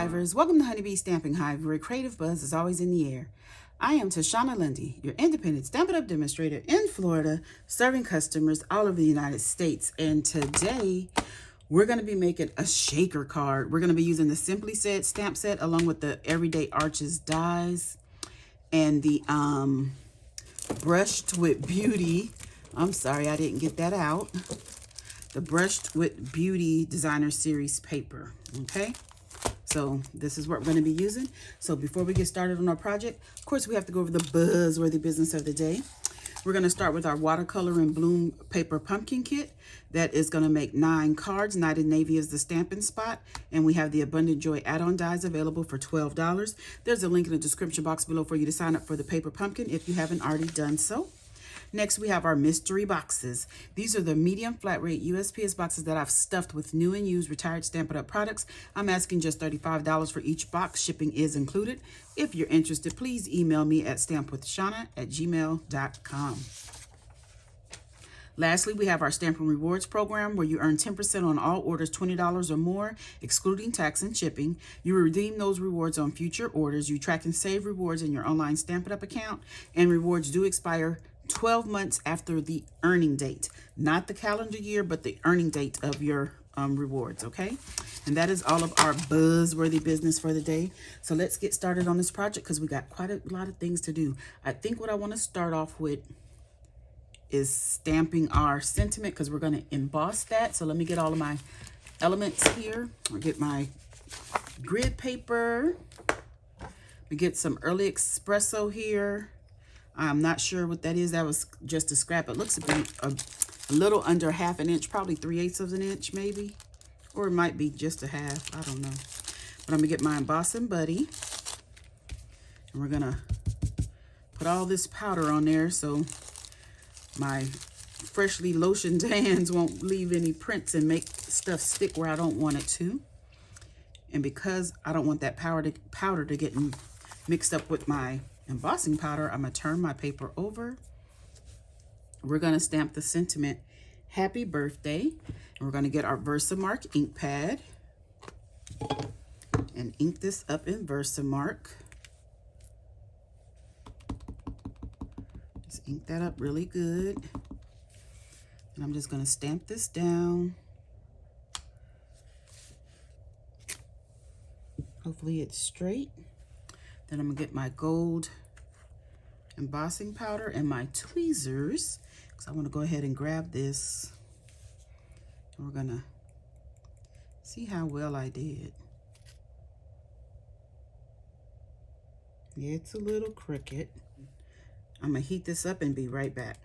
Hivers. Welcome to Honeybee Stamping Hive, where creative buzz is always in the air. I am Tashana Lundy, your independent Stampin' Up! Demonstrator in Florida, serving customers all over the United States. And today, we're going to be making a shaker card. We're going to be using the Simply Said stamp set along with the Everyday Archies Dies and the Brushed with Beauty. I'm sorry, I didn't get that out. The Brushed with Beauty Designer Series paper. Okay, so this is what we're going to be using. So before we get started on our project, of course, we have to go over the buzzworthy business of the day. We're going to start with our watercolor and bloom paper pumpkin kit. That is going to make 9 cards. Night and Navy is the stamping spot. And we have the Abundant Joy add-on dies available for $12. There's a link in the description box below for you to sign up for the paper pumpkin if you haven't already done so. Next, we have our mystery boxes. These are the medium flat rate USPS boxes that I've stuffed with new and used retired Stampin' Up! Products. I'm asking just $35 for each box. Shipping is included. If you're interested, please email me at stampwithshana@gmail.com. Lastly, we have our Stampin' Rewards program where you earn 10% on all orders $20 or more, excluding tax and shipping. You redeem those rewards on future orders. You track and save rewards in your online Stampin' Up! Account, and rewards do expire 12 months after the earning date, not the calendar year, but the earning date of your rewards. Okay, and that is all of our buzzworthy business for the day. So let's get started on this project because we got quite a lot of things to do. I think what I want to start off with is stamping our sentiment because we're going to emboss that. So let me get all of my elements here. I'll get my grid paper. We get some early espresso here. I'm not sure what that is. That was just a scrap. It looks to be a little under ½ an inch, probably 3/8 of an inch maybe. Or it might be just a half. I don't know. But I'm going to get my embossing buddy. And we're going to put all this powder on there so my freshly lotioned hands won't leave any prints and make stuff stick where I don't want it to. And because I don't want that powder to get mixed up with my embossing powder, I'm going to turn my paper over. We're going to stamp the sentiment Happy Birthday. And we're going to get our Versamark ink pad and ink this up in Versamark. Just ink that up really good. And I'm just going to stamp this down. Hopefully it's straight. Then I'm going to get my gold embossing powder and my tweezers because I want to go ahead and grab this. And we're going to see how well I did. Yeah, it's a little crooked. I'm going to heat this up and be right back.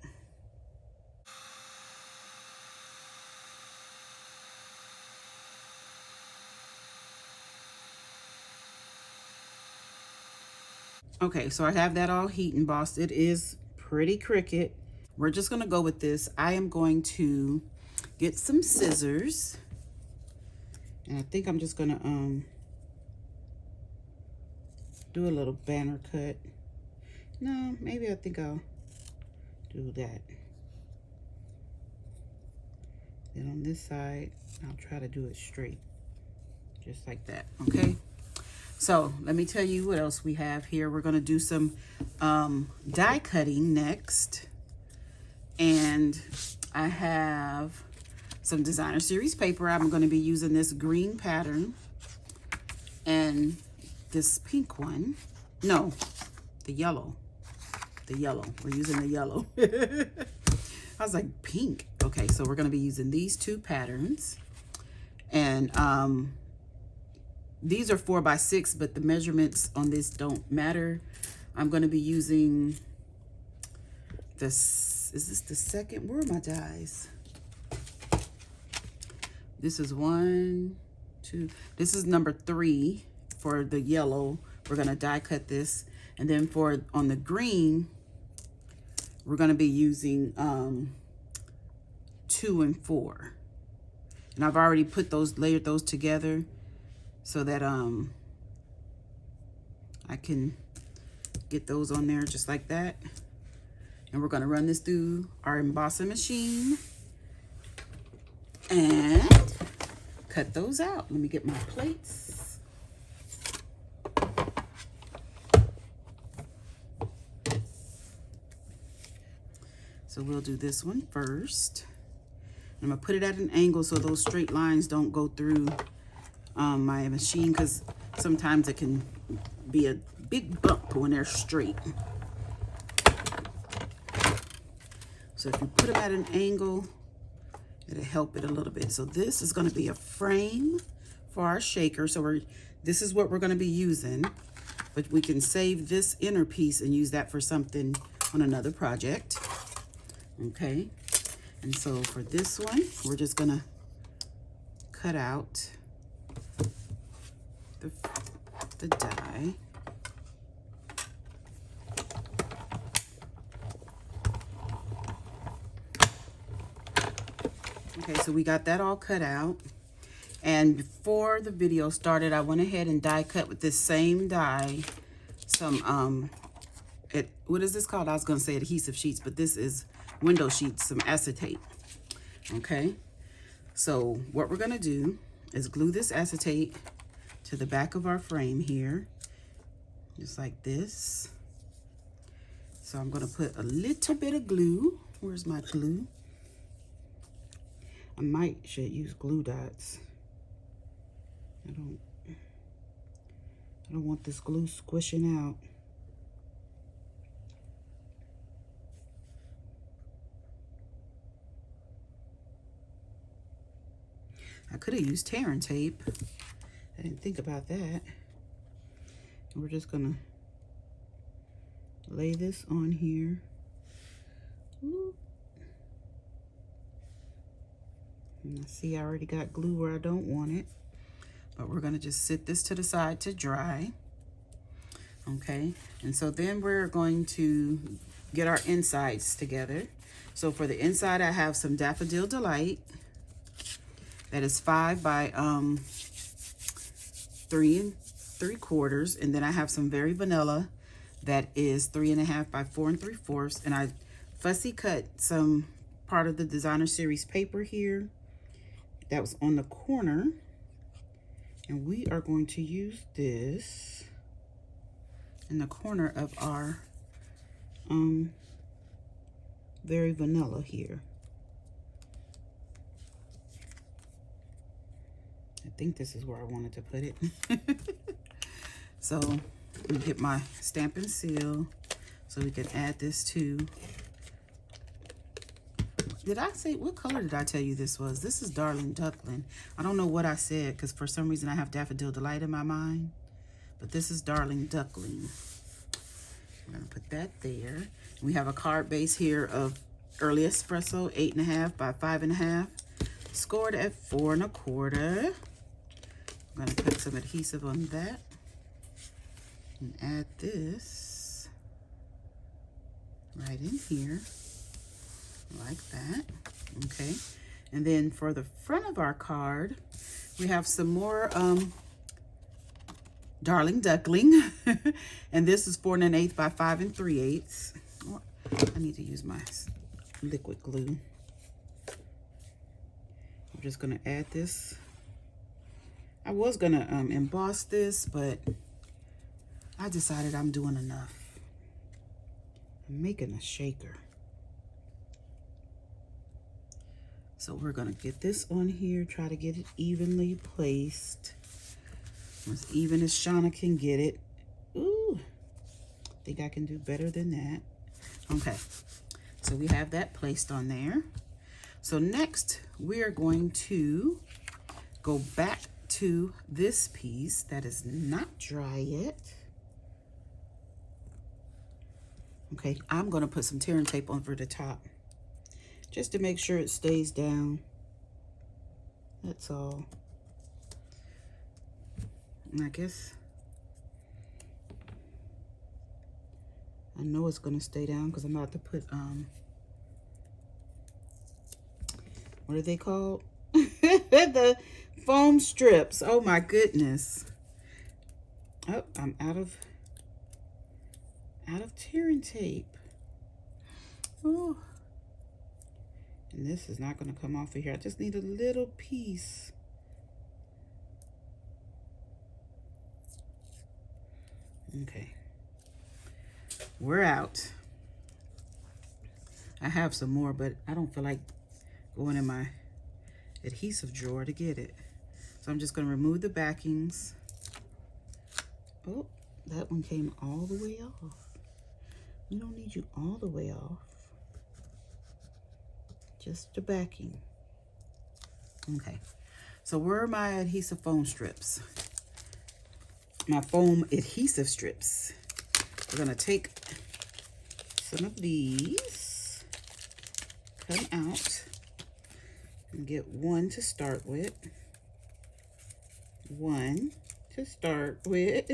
Okay, so I have that all heat embossed. It is pretty crooked. We're just gonna go with this. I am going to get some scissors. And I think I'm just gonna do a little banner cut. No, maybe I think I'll do that. Then on this side, I'll try to do it straight. Just like that, okay? So let me tell you what else we have here. We're going to do some die cutting next. And I have some designer series paper. I'm going to be using this green pattern and this pink one. No, the yellow. The yellow. We're using the yellow. I was like, pink. Okay, so we're going to be using these 2 patterns. And these are 4x6, but the measurements on this don't matter. I'm going to be using this. Is this the second? Where are my dies? This is 1, 2. This is number 3 for the yellow. We're going to die cut this. And then for on the green, we're going to be using 2 and 4. And I've already put those, layered those together, so that I can get those on there just like that. And we're going to run this through our embossing machine and cut those out. Let me get my plates. So we'll do this one first. I'm gonna put it at an angle so those straight lines don't go through my machine, because sometimes it can be a big bump when they're straight. So if you put them at an angle, it'll help it a little bit. So this is gonna be a frame for our shaker. So this is what we're gonna be using, but we can save this inner piece and use that for something on another project. Okay, and so for this one, we're just gonna cut out the die. Okay, so we got that all cut out. And before the video started, I went ahead and die cut with this same die some, what is this called? I was gonna say adhesive sheets, but this is window sheets, some acetate. Okay, so what we're gonna do is glue this acetate to the back of our frame here, just like this. So I'm gonna put a little bit of glue. Where's my glue? I should use glue dots. I don't want this glue squishing out. I could have used tearing tape. I didn't think about that. And we're just gonna lay this on here. Ooh. And I see I already got glue where I don't want it, but we're gonna just sit this to the side to dry. Okay, and so then we're going to get our insides together. So for the inside, I have some Daffodil Delight. That is 5 by 3 3/4, and then I have some Very Vanilla that is 3.5 by 4 3/4, and I fussy cut some part of the designer series paper here that was on the corner, and we are going to use this in the corner of our Very Vanilla here. I think this is where I wanted to put it. So I'm gonna get my stamp and seal so we can add this to. Did I say, what color did I tell you this was? This is Darling Duckling. I don't know what I said, because for some reason I have Daffodil Delight in my mind, but this is Darling Duckling. I'm gonna put that there. We have a card base here of Early Espresso, 8.5 by 5.5, scored at 4 1/4. I'm gonna put some adhesive on that and add this right in here, like that. Okay, and then for the front of our card, we have some more Darling Duckling, and this is 4 1/8 by 5 3/8. Oh, I need to use my liquid glue. I'm just gonna add this. I was gonna emboss this, but I decided I'm doing enough. I'm making a shaker. So we're gonna get this on here, try to get it evenly placed. As even as Shauna can get it. Ooh, I think I can do better than that. Okay, so we have that placed on there. So next, we're going to go back to this piece that is not dry yet. Okay, I'm gonna put some tearing tape over the top just to make sure it stays down. That's all. And I guess I know it's gonna stay down because I'm about to put what are they called? The foam strips. Oh my goodness. Oh, I'm out of tearing tape. Oh, and this is not going to come off of here. I just need a little piece. Okay, we're out. I have some more, but I don't feel like going in my adhesive drawer to get it. So I'm just going to remove the backings. Oh, that one came all the way off. We don't need you all the way off. Just the backing. Okay. So where are my adhesive foam strips? My foam adhesive strips. We're going to take some of these, cut them out, and get one to start with. One to start with.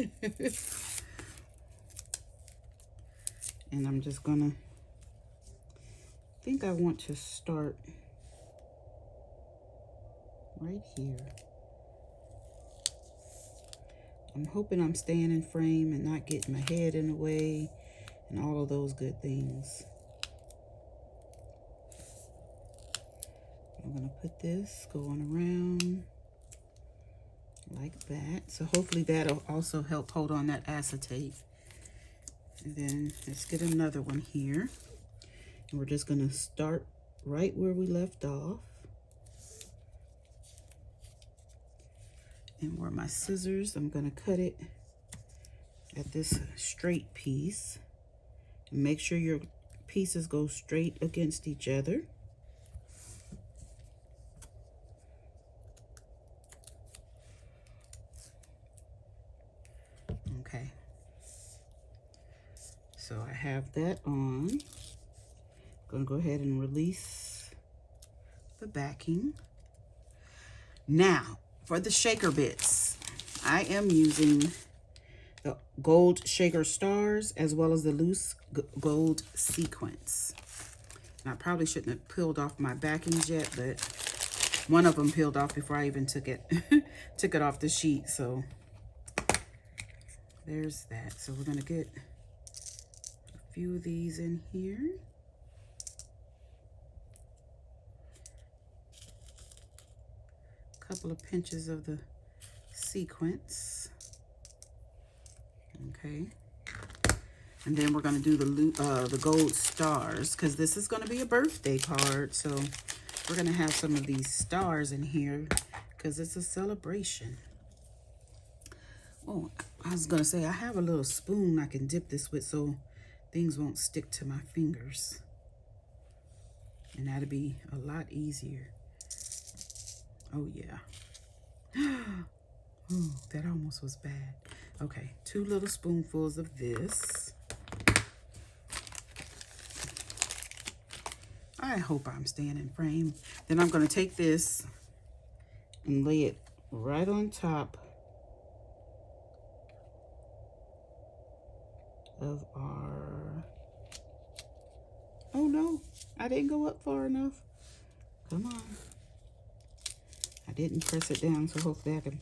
And I'm just gonna, I think I want to start right here. I'm hoping I'm staying in frame and not getting my head in the way and all of those good things. I'm gonna put this going around like that. So hopefully that'll also help hold on that acetate. And then let's get another one here. And we're just gonna start right where we left off. And where my scissors, I'm gonna cut it at this straight piece. And make sure your pieces go straight against each other. Okay. So I have that on. I'm gonna go ahead and release the backing. Now, for the shaker bits, I am using the gold shaker stars as well as the loose gold sequins. And I probably shouldn't have peeled off my backings yet, but one of them peeled off before I even took it took it off the sheet. So there's that. So we're gonna get a few of these in here. A couple of pinches of the sequins. Okay. And then we're going to do the gold stars, because this is going to be a birthday card. So we're going to have some of these stars in here because it's a celebration. Oh, I was going to say, I have a little spoon I can dip this with so things won't stick to my fingers. And that'll be a lot easier. Oh, yeah. Oh, that almost was bad. Okay, 2 little spoonfuls of this. I hope I'm staying in frame. Then I'm going to take this and lay it right on top of our... Oh no, I didn't go up far enough. Come on. I didn't press it down, so hopefully I can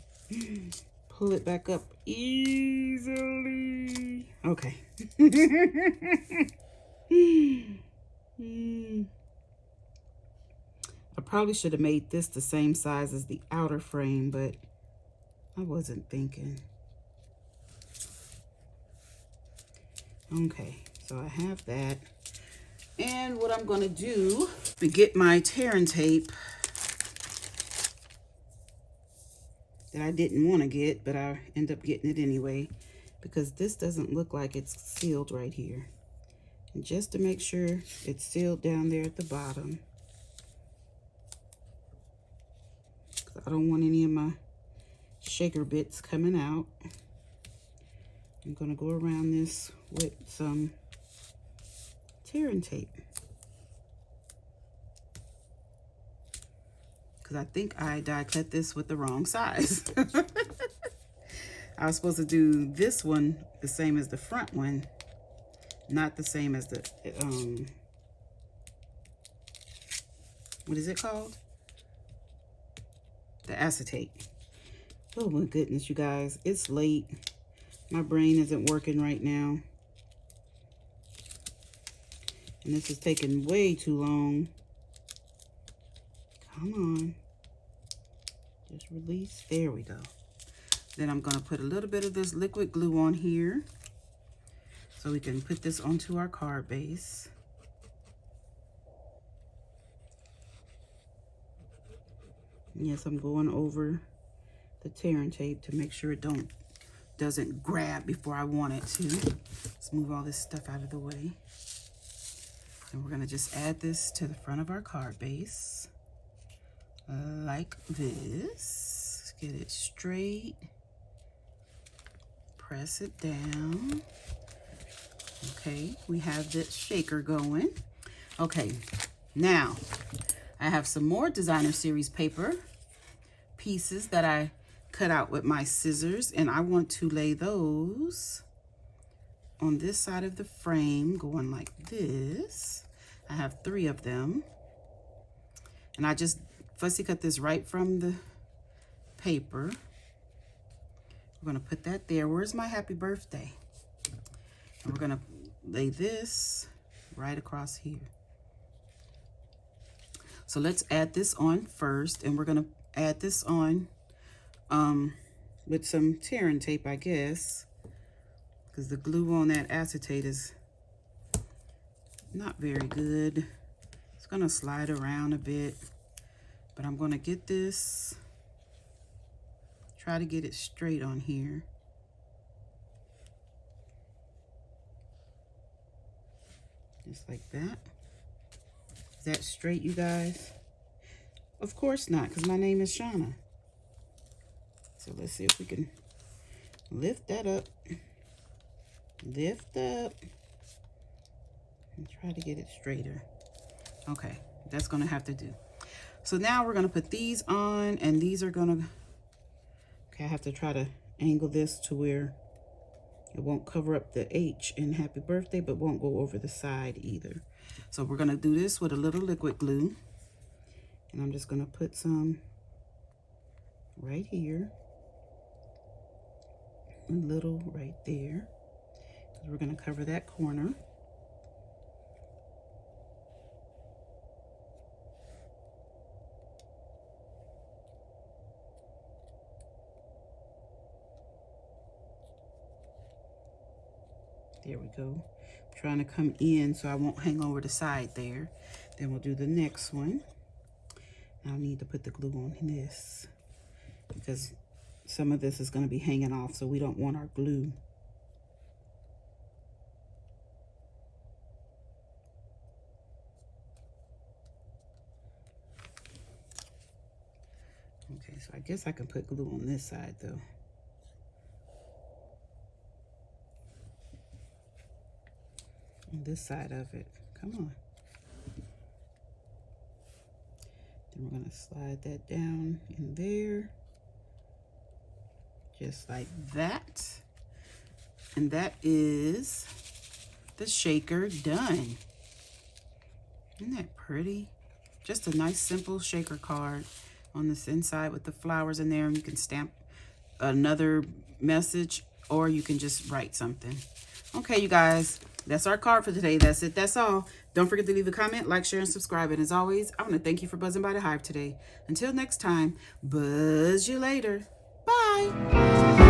pull it back up easily. Okay. I probably should have made this the same size as the outer frame, but I wasn't thinking. Okay, so I have that. And what I'm going to do is get my tearing tape that I didn't want to get, but I end up getting it anyway, because this doesn't look like it's sealed right here. And just to make sure it's sealed down there at the bottom, I don't want any of my shaker bits coming out. I'm going to go around this with some tearing tape, because I think I die cut this with the wrong size. I was supposed to do this one the same as the front one, not the same as the what is it called? The acetate. Oh my goodness, you guys, it's late. My brain isn't working right now. And this is taking way too long. Come on. Just release. There we go. Then I'm going to put a little bit of this liquid glue on here, so we can put this onto our card base. Yes, I'm going over the tearing tape to make sure it doesn't grab before I want it to. Let's move all this stuff out of the way. And we're gonna just add this to the front of our card base. Like this. Get it straight. Press it down. Okay, we have this shaker going. Okay, now I have some more designer series paper pieces that I cut out with my scissors, and I want to lay those on this side of the frame going like this. I have 3 of them, and I just fussy cut this right from the paper. We're gonna put that there. Where's my happy birthday? And we're gonna lay this right across here. So let's add this on first, and we're gonna add this on with some tearing tape, I guess, because the glue on that acetate is not very good. It's gonna slide around a bit, but I'm gonna get this, try to get it straight on here. Just like that. Is that straight, you guys? Of course not, because my name is Shauna. So let's see if we can lift that up. Lift up. And try to get it straighter. Okay, that's gonna have to do. So now we're gonna put these on, and these are gonna, okay, I have to try to angle this to where it won't cover up the H in happy birthday, but won't go over the side either. So we're gonna do this with a little liquid glue. And I'm just gonna put some right here. A little right there. Because we're gonna cover that corner. There we go. I'm trying to come in so I won't hang over the side there. Then we'll do the next one. I'll need to put the glue on this because some of this is going to be hanging off, so we don't want our glue. Okay, so I guess I can put glue on this side though. On this side of it. Come on. Then we're going to slide that down in there. Just like that. And that is the shaker done. Isn't that pretty? Just a nice simple shaker card on this inside with the flowers in there, and you can stamp another message or you can just write something. Okay, you guys, that's our card for today. That's it. That's all. Don't forget to leave a comment, like, share, and subscribe. And as always, I want to thank you for buzzing by the Hive today. Until next time, buzz you later. Bye.